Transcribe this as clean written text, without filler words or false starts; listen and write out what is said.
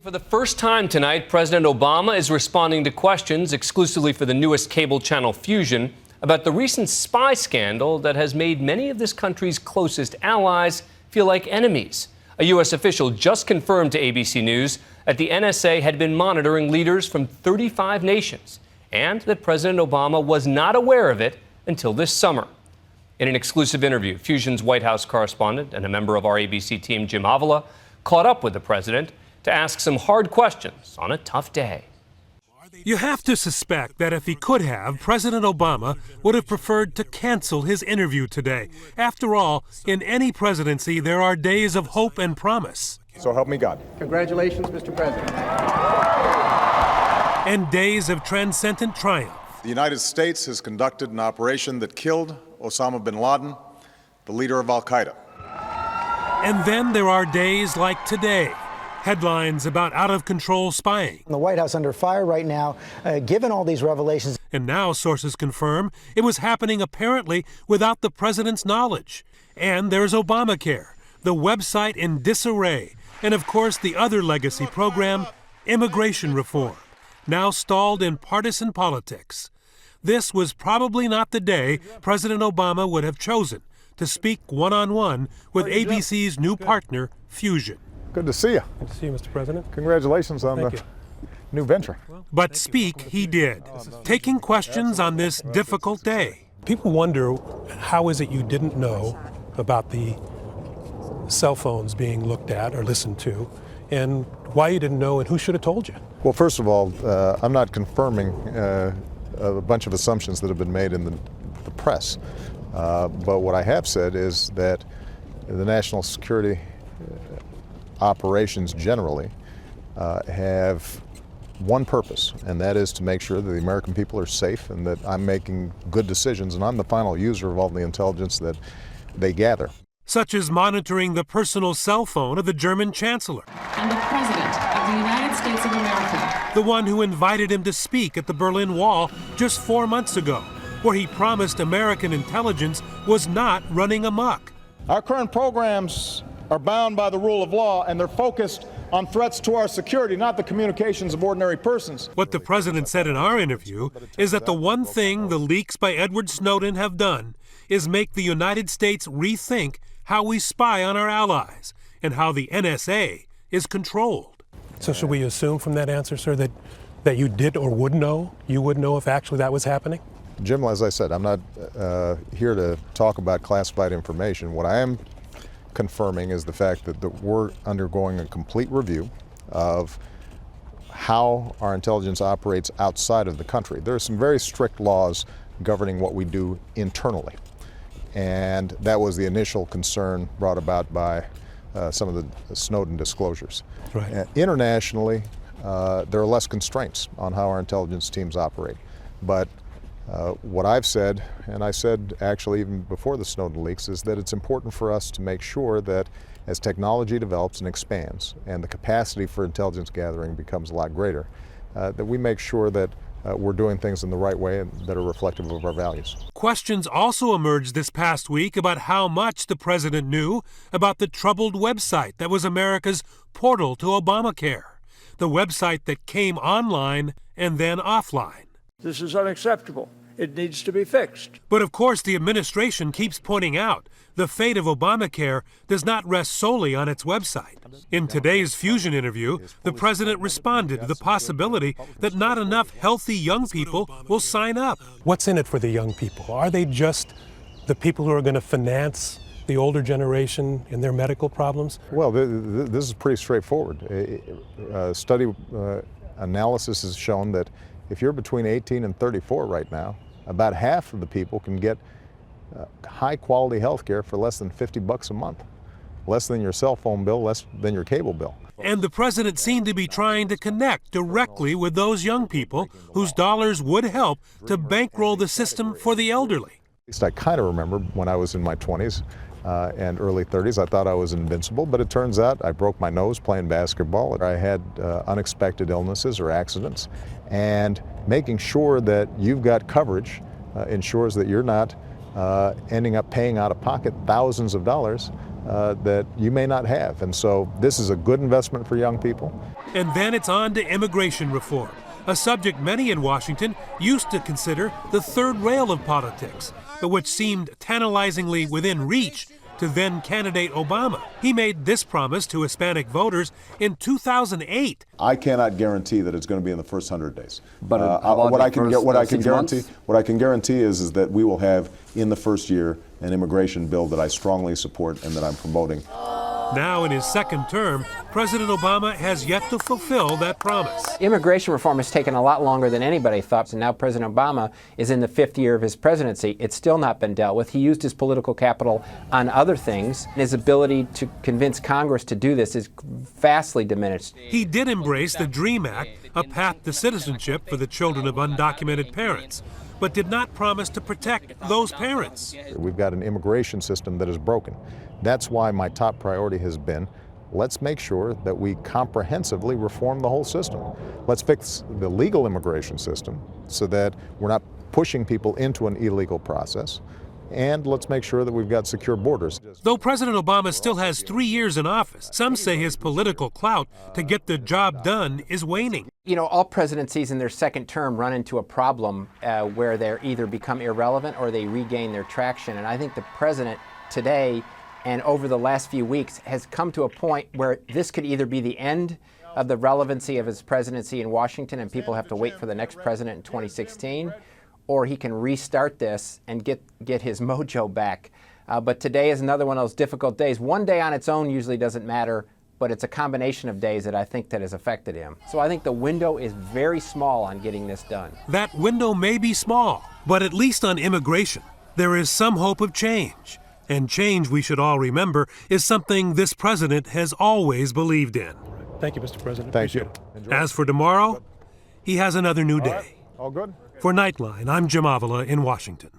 For the first time tonight, President Obama is responding to questions exclusively for the newest cable channel Fusion about the recent spy scandal that has made many of this country's closest allies feel like enemies. A U.S. official just confirmed to ABC News that the NSA had been monitoring leaders from 35 nations and that President Obama was not aware of it until this summer. In an exclusive interview, Fusion's White House correspondent and a member of our ABC team, Jim Avila, caught up with the president to ask some hard questions on a tough day. You have to suspect that if he could have, President Obama would have preferred to cancel his interview today. After all, in any presidency, there are days of hope and promise. So help me God. Congratulations, Mr. President. And days of transcendent triumph. The United States has conducted an operation that killed Osama bin Laden, the leader of al-Qaeda. And then there are days like today. Headlines about out-of-control spying. The White House under fire right now, given all these revelations. And now sources confirm it was happening apparently without the president's knowledge. And there's Obamacare, the website in disarray. And of course the other legacy program, immigration reform, now stalled in partisan politics. This was probably not the day President Obama would have chosen to speak one-on-one with ABC's new partner, Fusion. Good to see you. Good to see you, Mr. President. Congratulations on the new venture. But speak he did, taking questions on this difficult day. People wonder, how is it you didn't know about the cell phones being looked at or listened to, and why you didn't know and who should have told you? Well, first of all, I'm not confirming a bunch of assumptions that have been made in the press. But what I have said is that the national security operations generally have one purpose, and that is to make sure that the American people are safe and that I'm making good decisions, and I'm the final user of all the intelligence that they gather. Such as monitoring the personal cell phone of the German chancellor. And the President of the United States of America. The one who invited him to speak at the Berlin Wall just 4 months ago, where he promised American intelligence was not running amok. Our current programs are bound by the rule of law, and they're focused on threats to our security, not the communications of ordinary persons. What the president said in our interview is that the one thing the leaks by Edward Snowden have done is make the United States rethink how we spy on our allies and how the NSA is controlled. So should we assume from that answer, sir, that you did or would know, you would know if actually that was happening? Jim, as I said, I'm not here to talk about classified information. What I am confirming is the fact that we're undergoing a complete review of how our intelligence operates outside of the country. There are some very strict laws governing what we do internally, and that was the initial concern brought about by some of the Snowden disclosures. Right. Internationally, there are less constraints on how our intelligence teams operate, but what I've said, and I said actually even before the Snowden leaks, is that it's important for us to make sure that as technology develops and expands and the capacity for intelligence gathering becomes a lot greater, that we make sure that we're doing things in the right way and that are reflective of our values. Questions also emerged this past week about how much the president knew about the troubled website that was America's portal to Obamacare, the website that came online and then offline. This is unacceptable. It needs to be fixed. But of course, the administration keeps pointing out the fate of Obamacare does not rest solely on its website. In today's Fusion interview, the president responded to the possibility that not enough healthy young people will sign up. What's in it for the young people? Are they just the people who are going to finance the older generation in their medical problems? Well, this is pretty straightforward. Study analysis has shown that if you're between 18 and 34 right now, about half of the people can get high-quality health care for less than $50 a month, less than your cell phone bill, less than your cable bill. And the president seemed to be trying to connect directly with those young people whose dollars would help to bankroll the system for the elderly. At least I kind of remember when I was in my 20s and early 30s, I thought I was invincible, but it turns out I broke my nose playing basketball. I had unexpected illnesses or accidents, and making sure that you've got coverage ensures that you're not ending up paying out of pocket thousands of dollars that you may not have. And so this is a good investment for young people. And then it's on to immigration reform, a subject many in Washington used to consider the third rail of politics, but which seemed tantalizingly within reach to then candidate Obama. He made this promise to Hispanic voters in 2008. I cannot guarantee that it's going to be in the first 100 days. But what I can guarantee is that we will have in the first year an immigration bill that I strongly support and that I'm promoting. Now in his second term, President Obama has yet to fulfill that promise. Immigration reform has taken a lot longer than anybody thought, and now President Obama is in the 5th year of his presidency. It's still not been dealt with. He used his political capital on other things. His ability to convince Congress to do this is vastly diminished. He did embrace the DREAM Act, a path to citizenship for the children of undocumented parents, but did not promise to protect those parents. We've got an immigration system that is broken. That's why my top priority has been, let's make sure that we comprehensively reform the whole system. Let's fix the legal immigration system so that we're not pushing people into an illegal process. And let's make sure that we've got secure borders. Though President Obama still has 3 years in office, some say his political clout to get the job done is waning. You know, all presidencies in their second term run into a problem where they either become irrelevant or they regain their traction. And I think the president today and over the last few weeks has come to a point where this could either be the end of the relevancy of his presidency in Washington and people have to wait for the next president in 2016, or he can restart this and get his mojo back. But today is another one of those difficult days. One day on its own usually doesn't matter, but it's a combination of days that I think that has affected him. So I think the window is very small on getting this done. That window may be small, but at least on immigration, there is some hope of change. And change, we should all remember, is something this president has always believed in. Thank you, Mr. President. Thank you. As for tomorrow, he has another new day. All good. For Nightline, I'm Jim Avila in Washington.